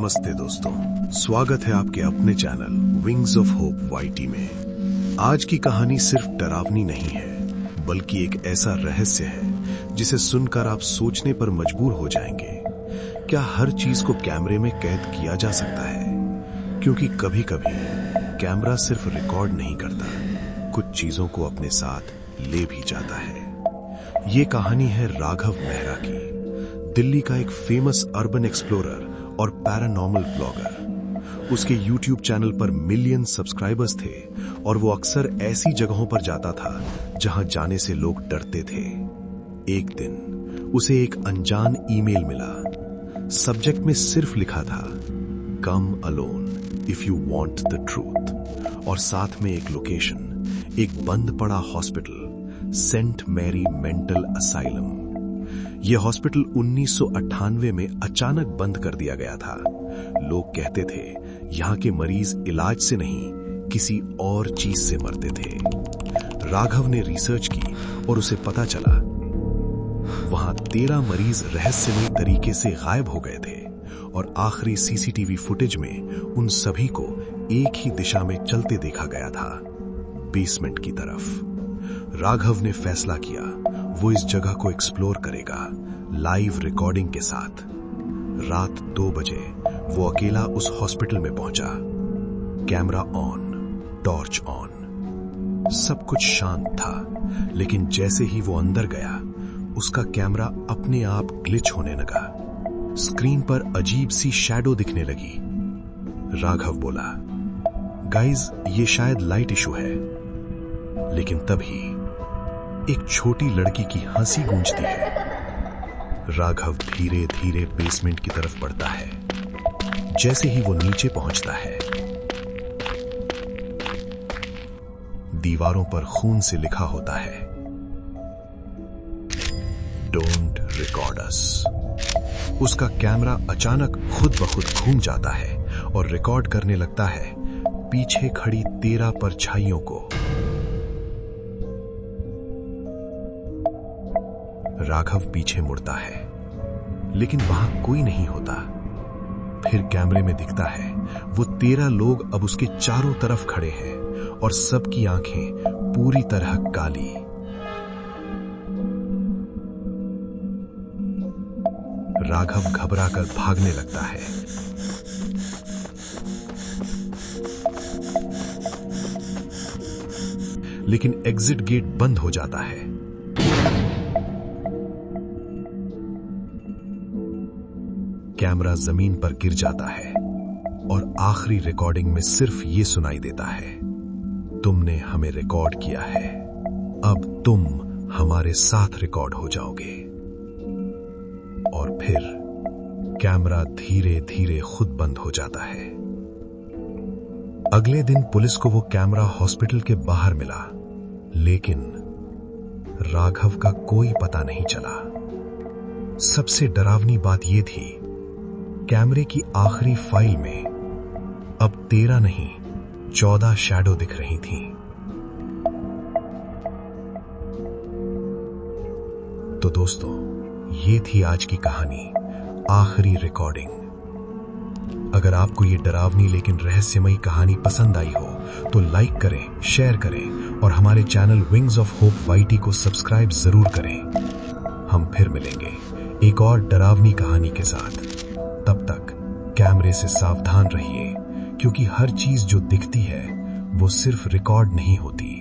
नमस्ते दोस्तों, स्वागत है आपके अपने channel wings of hope YT में। आज की कहानी सिर्फ डरावनी नहीं है, बल्कि एक ऐसा रहस्य है जिसे सुनकर आप सोचने पर मजबूर हो जाएंगे। क्या हर चीज को कैमरे में कैद किया जा सकता है? क्योंकि कभी कभी कैमरा सिर्फ रिकॉर्ड नहीं करता, कुछ चीजों को अपने साथ ले भी जाता है। ये कहानी है राघव मेहरा की, दिल्ली का एक फेमस अर्बन एक्सप्लोरर और पैरानॉर्मल ब्लॉगर। उसके यूट्यूब चैनल पर मिलियन सब्सक्राइबर्स थे और वो अक्सर ऐसी जगहों पर जाता था जहां जाने से लोग डरते थे। एक दिन उसे एक अनजान ईमेल मिला। सब्जेक्ट में सिर्फ लिखा था, come alone if you want the truth, और साथ में एक लोकेशन, एक बंद पड़ा hospital, Saint Mary mental asylum. यह हॉस्पिटल 1998 में अचानक बंद कर दिया गया था। लोग कहते थे यहाँ के मरीज इलाज से नहीं, किसी और चीज से मरते थे। राघव ने रिसर्च की और उसे पता चला वहां 13 मरीज रहस्यमयी तरीके से गायब हो गए थे और आखिरी सीसीटीवी फुटेज में उन सभी को एक ही दिशा में चलते देखा गया था, बेसमेंट की तरफ। राघव ने फैसला किया वो इस जगह को एक्सप्लोर करेगा, लाइव रिकॉर्डिंग के साथ। रात 2 बजे वो अकेला उस हॉस्पिटल में पहुंचा। कैमरा ऑन, टॉर्च ऑन, सब कुछ शांत था। लेकिन जैसे ही वो अंदर गया, उसका कैमरा अपने आप ग्लिच होने लगा। स्क्रीन पर अजीब सी शैडो दिखने लगी। राघव बोला, गाइज ये शायद लाइट इशू है। लेकिन तभी एक छोटी लड़की की हंसी गूंजती है। राघव धीरे धीरे बेसमेंट की तरफ बढ़ता है। जैसे ही वो नीचे पहुंचता है, दीवारों पर खून से लिखा होता है, डोंट रिकॉर्ड अस। उसका कैमरा अचानक खुद ब खुद घूम जाता है और रिकॉर्ड करने लगता है पीछे खड़ी 13 परछाइयों को। राघव पीछे मुड़ता है, लेकिन वहां कोई नहीं होता। फिर कैमरे में दिखता है वो 13 लोग अब उसके चारों तरफ खड़े हैं और सबकी आंखें पूरी तरह काली। राघव घबराकर भागने लगता है। लेकिन एग्जिट गेट बंद हो जाता है। कैमरा जमीन पर गिर जाता है और आखिरी रिकॉर्डिंग में सिर्फ ये सुनाई देता है, तुमने हमें रिकॉर्ड किया है, अब तुम हमारे साथ रिकॉर्ड हो जाओगे। और फिर कैमरा धीरे धीरे खुद बंद हो जाता है। अगले दिन पुलिस को वो कैमरा हॉस्पिटल के बाहर मिला, लेकिन राघव का कोई पता नहीं चला। सबसे डरावनी बात यह थी, कैमरे की आखिरी फाइल में अब 13 नहीं 14 शैडो दिख रही थीं। तो दोस्तों, ये थी आज की कहानी, आखिरी रिकॉर्डिंग। अगर आपको ये डरावनी लेकिन रहस्यमयी कहानी पसंद आई हो तो लाइक करें, शेयर करें और हमारे channel wings of hope YT को सब्सक्राइब जरूर करें। हम फिर मिलेंगे एक और डरावनी कहानी के साथ। तब तक कैमरे से सावधान रहिए, क्योंकि हर चीज जो दिखती है वो सिर्फ रिकॉर्ड नहीं होती।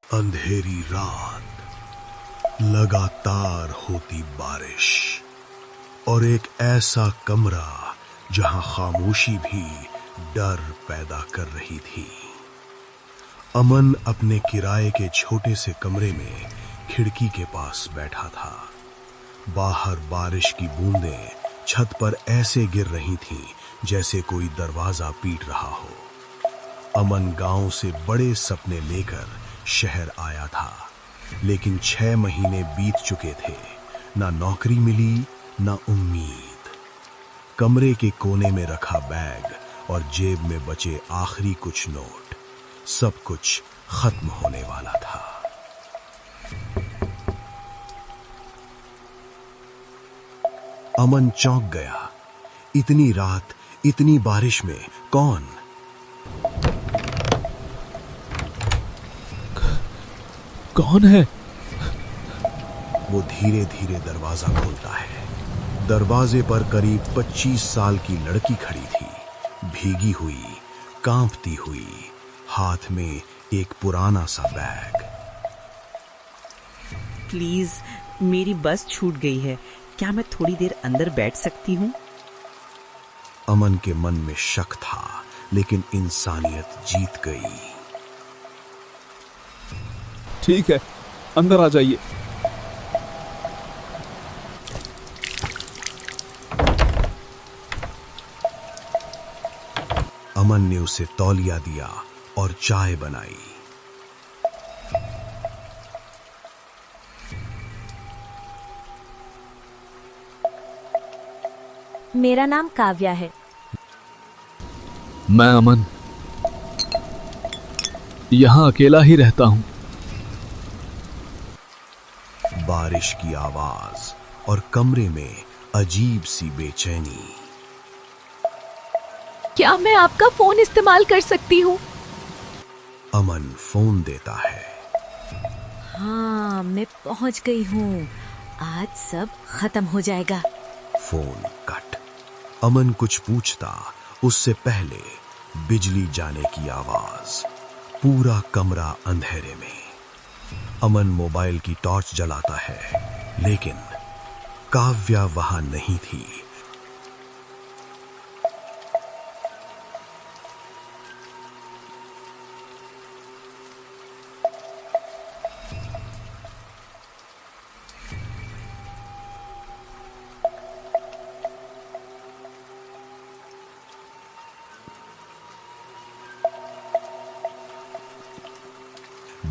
अंधेरी रात, लगातार होती बारिश और एक ऐसा कमरा जहां खामोशी भी डर पैदा कर रही थी। अमन अपने किराए के छोटे से कमरे में खिड़की के पास बैठा था। बाहर बारिश की बूंदें छत पर ऐसे गिर रही थीं जैसे कोई दरवाजा पीट रहा हो। अमन गांव से बड़े सपने लेकर शहर आया था, लेकिन 6 महीने बीत चुके थे, ना नौकरी मिली ना उम्मीद। कमरे के कोने में रखा बैग और जेब में बचे आखिरी कुछ नोट, सब कुछ खत्म होने वाला था। अमन चौंक गया। इतनी रात, इतनी बारिश में कौन? कौन है? वो धीरे धीरे दरवाजा खोलता है। दरवाजे पर करीब 25 साल की लड़की खड़ी थी, भीगी हुई, कांपती हुई, हाथ में एक पुराना सा बैग। प्लीज, मेरी बस छूट गई है, क्या मैं थोड़ी देर अंदर बैठ सकती हूँ? अमन के मन में शक था, लेकिन इंसानियत जीत गई। ठीक है, अंदर आ जाइए। अमन ने उसे तौलिया दिया और चाय बनाई। मेरा नाम काव्या है। मैं अमन यहां अकेला ही रहता हूं। बारिश की आवाज और कमरे में अजीब सी बेचैनी। क्या मैं आपका फोन इस्तेमाल कर सकती हूँ? अमन फोन देता है। हाँ, मैं पहुँच गई हूँ। आज सब खत्म हो जाएगा। Phone cut. अमन कुछ पूछता उससे पहले बिजली जाने की आवाज। पूरा कमरा अंधेरे में। अमन मोबाइल की टॉर्च जलाता है, लेकिन काव्या वहां नहीं थी।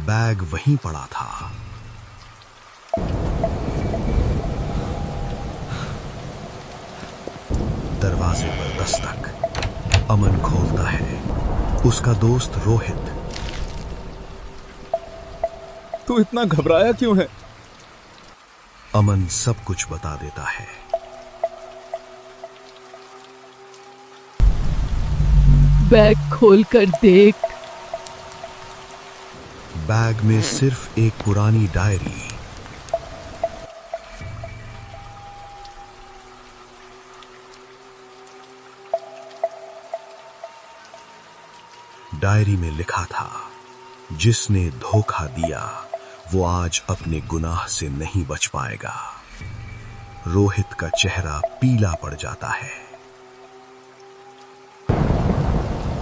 बैग वहीं पड़ा था। दरवाजे पर दस्तक। अमन खोलता है। उसका दोस्त रोहित। तू इतना घबराया क्यों है? अमन सब कुछ बता देता है। बैग खोल कर देख। बैग में सिर्फ एक पुरानी डायरी। डायरी में लिखा था, जिसने धोखा दिया वो आज अपने गुनाह से नहीं बच पाएगा। रोहित का चेहरा पीला पड़ जाता है।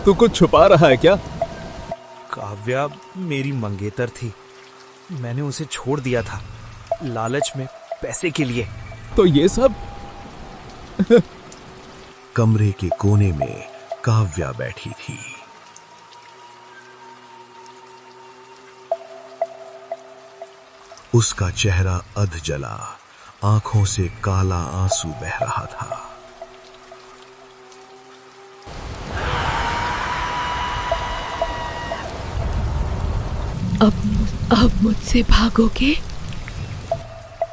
तू कुछ छुपा रहा है क्या? काव्या मेरी मंगेतर थी। मैंने उसे छोड़ दिया था, लालच में, पैसे के लिए। तो ये सब? कमरे के कोने में काव्या बैठी थी। उसका चेहरा अध जला, आंखों से काला आंसू बह रहा था। अब मुझसे भागोगे?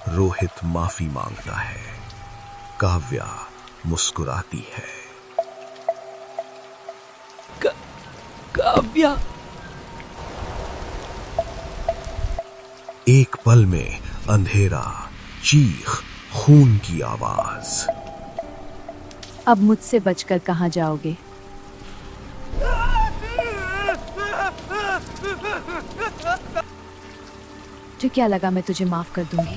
रोहित माफी मांगता है। काव्या मुस्कुराती है। काव्या। एक पल में अंधेरा, चीख, खून की आवाज। अब मुझसे बचकर कहां जाओगे? तो क्या लगा मैं तुझे माफ कर दूंगी?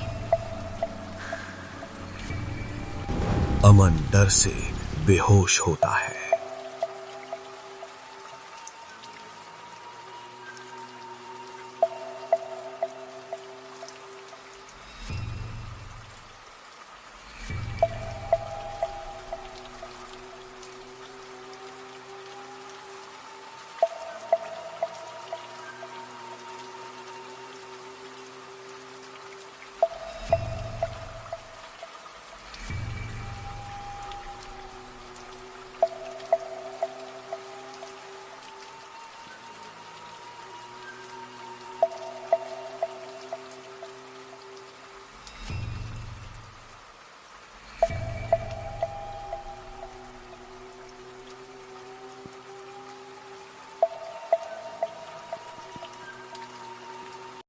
अमन डर से बेहोश होता है।